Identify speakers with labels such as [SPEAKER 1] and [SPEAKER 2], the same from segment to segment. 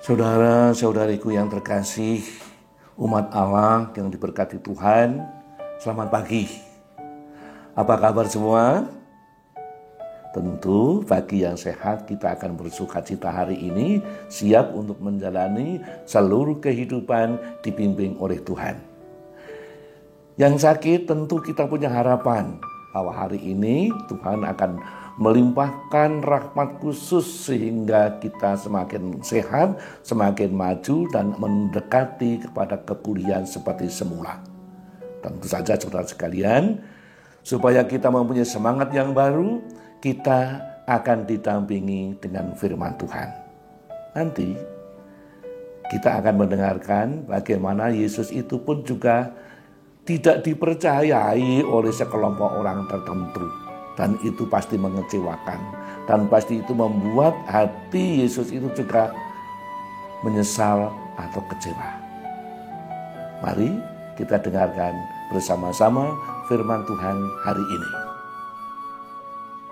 [SPEAKER 1] Saudara-saudariku yang terkasih, umat Allah yang diberkati Tuhan, selamat pagi. Apa kabar semua? Tentu pagi yang sehat kita akan bersukacita hari ini, siap untuk menjalani seluruh kehidupan dibimbing oleh Tuhan. Yang sakit tentu kita punya harapan bahwa hari ini Tuhan akan melimpahkan rahmat khusus sehingga kita semakin sehat, semakin maju dan mendekati kepada kepulihan seperti semula. Tentu saja saudara sekalian, supaya kita mempunyai semangat yang baru, kita akan didampingi dengan firman Tuhan. Nanti kita akan mendengarkan bagaimana Yesus itu pun juga tidak dipercayai oleh sekelompok orang tertentu. Dan itu pasti mengecewakan. Dan pasti itu membuat hati Yesus itu juga menyesal atau kecewa. Mari kita dengarkan bersama-sama firman Tuhan hari ini.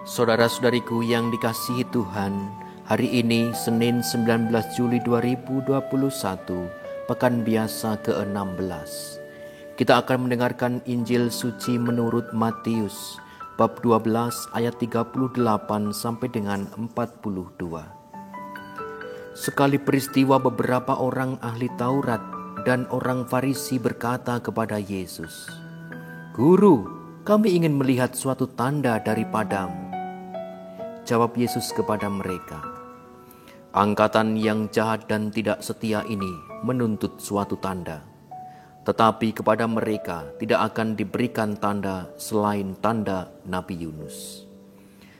[SPEAKER 2] Saudara-saudariku yang dikasihi Tuhan, hari ini Senin 19 Juli 2021, Pekan Biasa ke-16. Kita akan mendengarkan Injil Suci menurut Matius, bab 12 ayat 38 sampai dengan 42. Sekali peristiwa beberapa orang ahli Taurat dan orang Farisi berkata kepada Yesus, "Guru, kami ingin melihat suatu tanda daripadamu." Jawab Yesus kepada mereka, "Angkatan yang jahat dan tidak setia ini menuntut suatu tanda. Tetapi kepada mereka tidak akan diberikan tanda selain tanda Nabi Yunus.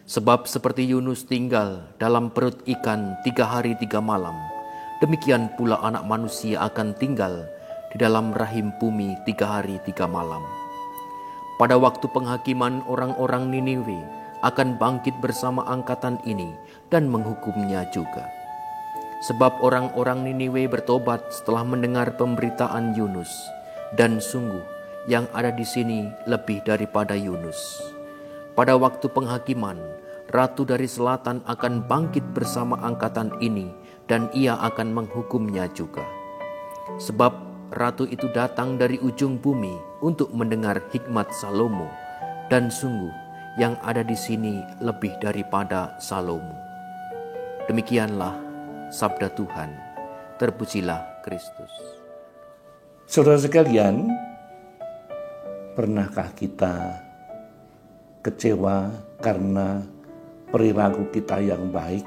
[SPEAKER 2] Sebab seperti Yunus tinggal dalam perut ikan 3 hari 3 malam, demikian pula anak manusia akan tinggal di dalam rahim bumi 3 hari 3 malam. Pada waktu penghakiman orang-orang Niniwe akan bangkit bersama angkatan ini dan menghukumnya juga. Sebab orang-orang Niniwe bertobat setelah mendengar pemberitaan Yunus. Dan sungguh yang ada di sini lebih daripada Yunus. Pada waktu penghakiman, ratu dari selatan akan bangkit bersama angkatan ini dan ia akan menghukumnya juga. Sebab ratu itu datang dari ujung bumi untuk mendengar hikmat Salomo, dan sungguh yang ada di sini lebih daripada Salomo." Demikianlah sabda Tuhan. Terpujilah Kristus.
[SPEAKER 1] Saudara sekalian, pernahkah kita kecewa karena perilaku kita yang baik,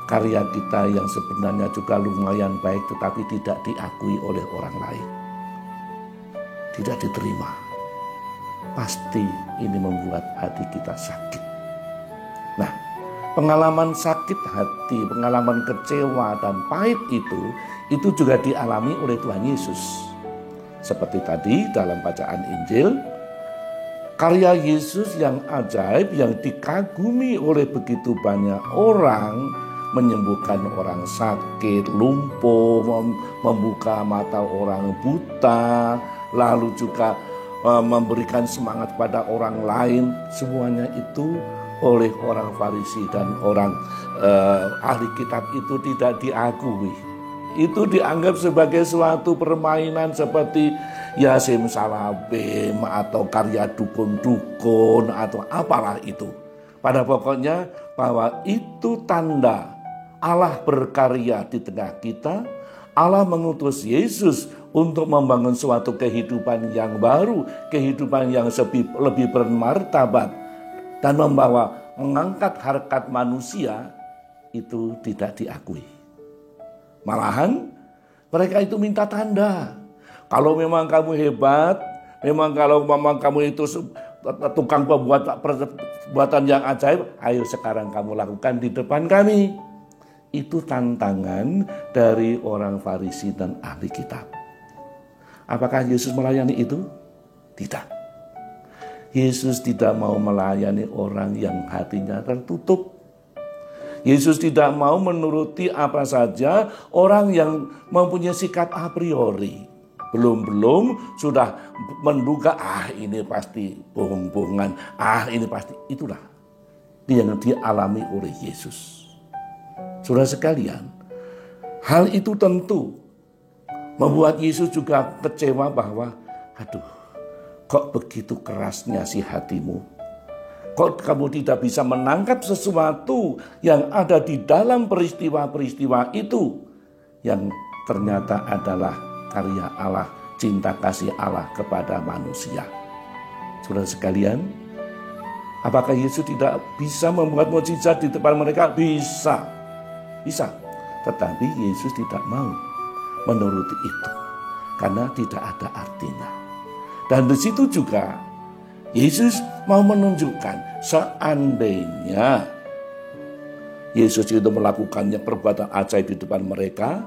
[SPEAKER 1] karya kita yang sebenarnya juga lumayan baik tetapi tidak diakui oleh orang lain, tidak diterima? Pasti ini membuat hati kita sakit. Nah, pengalaman sakit hati, pengalaman kecewa dan pahit itu juga dialami oleh Tuhan Yesus. Seperti tadi dalam bacaan Injil, karya Yesus yang ajaib, yang dikagumi oleh begitu banyak orang, menyembuhkan orang sakit, lumpuh, membuka mata orang buta, lalu juga memberikan semangat pada orang lain, semuanya itu oleh orang Farisi dan orang ahli kitab itu tidak diakui. Itu dianggap sebagai suatu permainan seperti ya simsalabim atau karya dukun-dukun atau apalah itu. Pada pokoknya bahwa itu tanda Allah berkarya di tengah kita. Allah mengutus Yesus untuk membangun suatu kehidupan yang baru, kehidupan yang lebih bermartabat, dan mengangkat harkat manusia itu tidak diakui. Malahan mereka itu minta tanda. Kalau memang kamu hebat, kalau memang kamu itu tukang perbuatan yang ajaib, ayo sekarang kamu lakukan di depan kami. Itu tantangan dari orang Farisi dan ahli kitab. Apakah Yesus melayani itu? Tidak. Yesus tidak mau melayani orang yang hatinya tertutup. Yesus tidak mau menuruti apa saja orang yang mempunyai sikap a priori. Belum sudah menduga, ini pasti bohong-bohongan, ini pasti, itulah yang dialami oleh Yesus. Saudara sekalian, Hal itu tentu membuat Yesus juga kecewa bahwa, aduh, kok begitu kerasnya si hatimu? Kok kamu tidak bisa menangkap sesuatu yang ada di dalam peristiwa-peristiwa itu yang ternyata adalah karya Allah, cinta kasih Allah kepada manusia. Saudara sekalian, apakah Yesus tidak bisa membuat mukjizat di depan mereka? Bisa. Tetapi Yesus tidak mau menuruti itu karena tidak ada artinya. Dan di situ juga Yesus mau menunjukkan seandainya Yesus itu melakukannya perbuatan ajaib di depan mereka,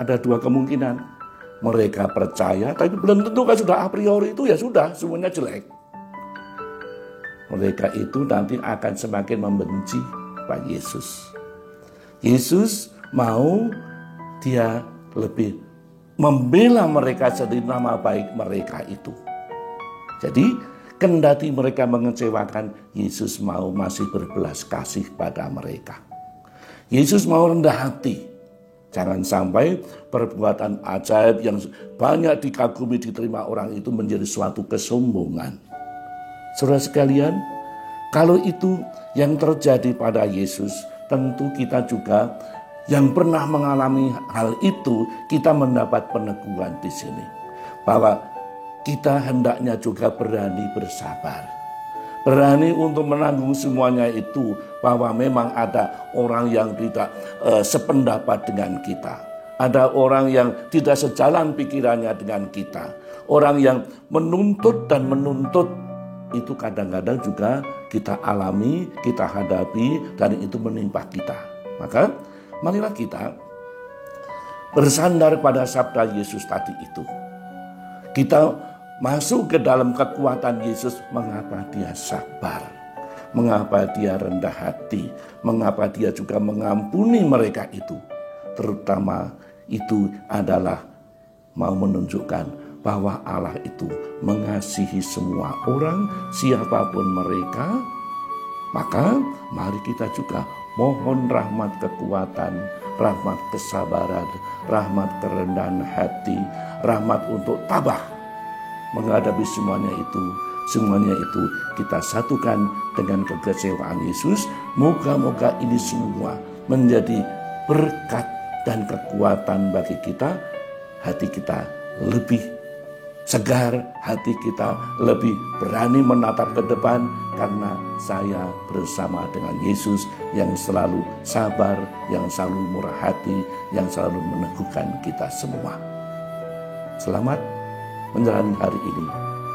[SPEAKER 1] ada dua kemungkinan. Mereka percaya, tapi belum tentu kan sudah a priori itu ya sudah semuanya jelek. Mereka itu nanti akan semakin membenci Pak Yesus. Yesus mau dia lebih membela mereka dari nama baik mereka itu. Jadi kendati mereka mengecewakan, Yesus mau masih berbelas kasih pada mereka. Yesus mau rendah hati. Jangan sampai perbuatan ajaib yang banyak dikagumi diterima orang itu menjadi suatu kesombongan. Saudara sekalian, kalau itu yang terjadi pada Yesus, tentu kita juga yang pernah mengalami hal itu, kita mendapat peneguhan di sini. Bahwa kita hendaknya juga berani bersabar. Berani untuk menanggung semuanya itu, bahwa memang ada orang yang tidak sependapat dengan kita. Ada orang yang tidak sejalan pikirannya dengan kita. Orang yang menuntut dan menuntut itu kadang-kadang juga kita alami, kita hadapi, dan itu menimpa kita. Maka marilah kita bersandar pada sabda Yesus tadi itu. Kita masuk ke dalam kekuatan Yesus, mengapa dia sabar, mengapa dia rendah hati, mengapa dia juga mengampuni mereka itu. Terutama itu adalah mau menunjukkan bahwa Allah itu mengasihi semua orang, siapapun mereka. Maka mari kita juga mohon rahmat kekuatan, rahmat kesabaran, rahmat kerendahan hati, rahmat untuk tabah menghadapi semuanya itu kita satukan dengan kekecewaan Yesus. Moga-moga ini semua menjadi berkat dan kekuatan bagi kita. Hati kita lebih segar, hati kita lebih berani menatap ke depan, karena saya bersama dengan Yesus yang selalu sabar, yang selalu murah hati, yang selalu meneguhkan kita semua. Selamat menjalani hari ini.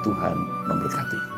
[SPEAKER 1] Tuhan memberkati.